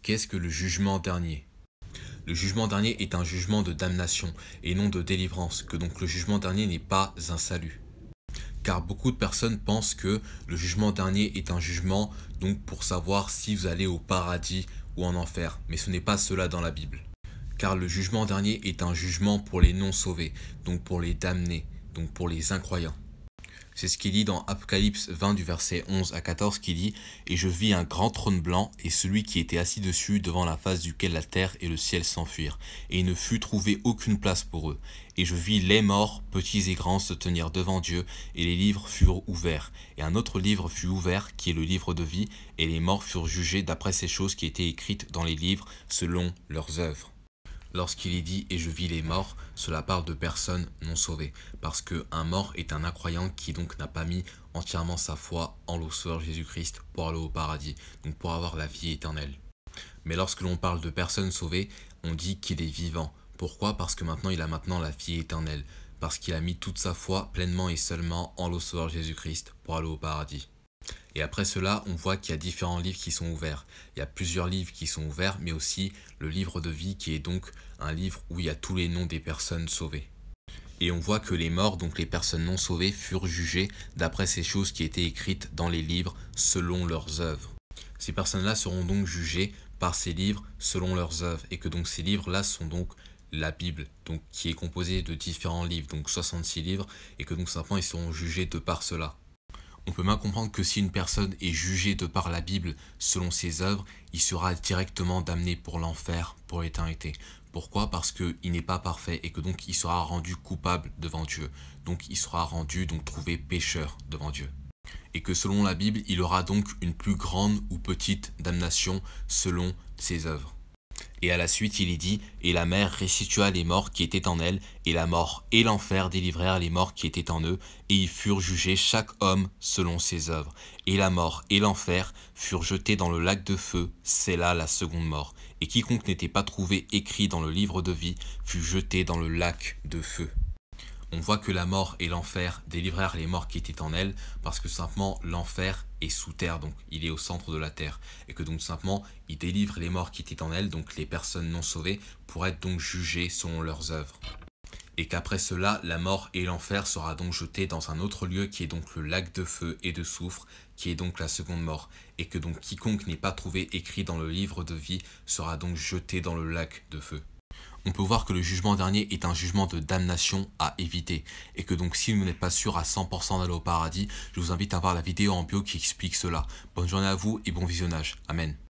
Qu'est-ce que le jugement dernier? Le jugement dernier est un jugement de damnation et non de délivrance, que donc le jugement dernier n'est pas un salut. Car beaucoup de personnes pensent que le jugement dernier est un jugement donc pour savoir si vous allez au paradis ou en enfer, mais ce n'est pas cela dans la Bible. Car le jugement dernier est un jugement pour les non sauvés, donc pour les damnés, donc pour les incroyants. C'est ce qu'il dit dans Apocalypse 20 du verset 11 à 14 qui dit « Et je vis un grand trône blanc et celui qui était assis dessus devant la face duquel la terre et le ciel s'enfuirent. Et il ne fut trouvé aucune place pour eux. Et je vis les morts, petits et grands, se tenir devant Dieu, et les livres furent ouverts. Et un autre livre fut ouvert, qui est le livre de vie, et les morts furent jugés d'après ces choses qui étaient écrites dans les livres selon leurs œuvres. » Lorsqu'il est dit « et je vis les morts », cela parle de personnes non sauvées, parce qu'un mort est un incroyant qui donc n'a pas mis entièrement sa foi en le Sauveur Jésus-Christ pour aller au paradis, donc pour avoir la vie éternelle. Mais lorsque l'on parle de personnes sauvées, on dit qu'il est vivant. Pourquoi? Parce que maintenant il a la vie éternelle, parce qu'il a mis toute sa foi pleinement et seulement en le Sauveur Jésus-Christ pour aller au paradis. Et après cela, on voit qu'il y a différents livres qui sont ouverts. Il y a plusieurs livres qui sont ouverts, mais aussi le livre de vie qui est donc un livre où il y a tous les noms des personnes sauvées. Et on voit que les morts, donc les personnes non sauvées, furent jugées d'après ces choses qui étaient écrites dans les livres selon leurs œuvres. Ces personnes-là seront donc jugées par ces livres selon leurs œuvres, et que donc ces livres-là sont donc la Bible, donc qui est composée de différents livres, donc 66 livres, et que donc simplement ils seront jugés de par cela. On peut bien comprendre que si une personne est jugée de par la Bible selon ses œuvres, il sera directement damné pour l'enfer, pour l'éternité. Pourquoi? Parce qu'il n'est pas parfait et que donc il sera rendu coupable devant Dieu. Donc il sera rendu, donc trouvé pécheur devant Dieu. Et que selon la Bible, il aura donc une plus grande ou petite damnation selon ses œuvres. Et à la suite, il est dit « Et la mer restitua les morts qui étaient en elle, et la mort et l'enfer délivrèrent les morts qui étaient en eux, et ils furent jugés chaque homme selon ses œuvres. Et la mort et l'enfer furent jetés dans le lac de feu, c'est là la seconde mort. Et quiconque n'était pas trouvé écrit dans le livre de vie fut jeté dans le lac de feu. » On voit que la mort et l'enfer délivrèrent les morts qui étaient en elle, parce que simplement l'enfer est sous terre, donc il est au centre de la terre, et que donc simplement il délivre les morts qui étaient en elle, donc les personnes non sauvées, pour être donc jugées selon leurs œuvres. Et qu'après cela, la mort et l'enfer sera donc jeté dans un autre lieu qui est donc le lac de feu et de soufre, qui est donc la seconde mort, et que donc quiconque n'est pas trouvé écrit dans le livre de vie sera donc jeté dans le lac de feu. On peut voir que le jugement dernier est un jugement de damnation à éviter, et que donc si vous n'êtes pas sûr à 100% d'aller au paradis, je vous invite à voir la vidéo en bio qui explique cela. Bonne journée à vous et bon visionnage. Amen.